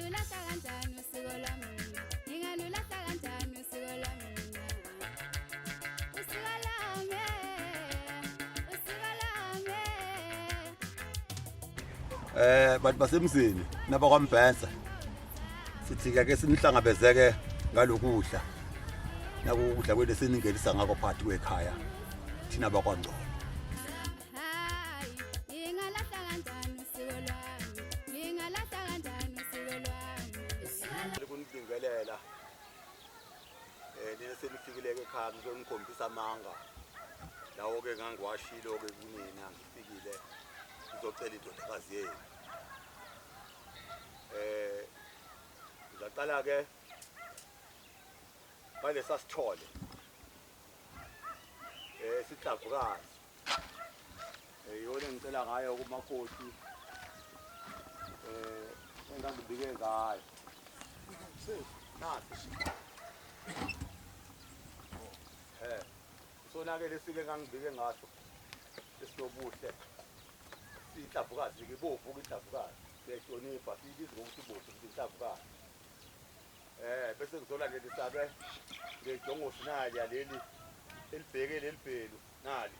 Ngingalulahla kanjani usiko lwami mina? Ngingalulahla kanjani usiko lwami mina? Usiko lwami, usiko lwami. Bantu basemzini nabakwaMbhensa sithi ke sinihlangabezeke ngalokudla nakukudla kwethu seningenisa ngako phakathi kwekhaya thina bakwaNgcobo. Hayi, ngingalahla kanjani usiko lwami? Ngingalahla kanjani usiko lwami? Kunibingelela nina senifikile ekhaya ngizonikhombisa amanga lawo ke ngangiwashilo ke kunina ngifikile ngizocela indodakazi yenu. Ngizaqala ke balesa sithole sitlavukazi yona ngicela ngayo kumakoti engangibike ngayo nathi sona ke lesike ngangibike ngaso esinobuhle sitlavukazi ke bovu ke itlavukazi siyahlonipha siyibiza ngokuthi bovu itlavukazi bese ngizolandelisa ke ngejongosi nali yaleli elibheke lelibhelu nali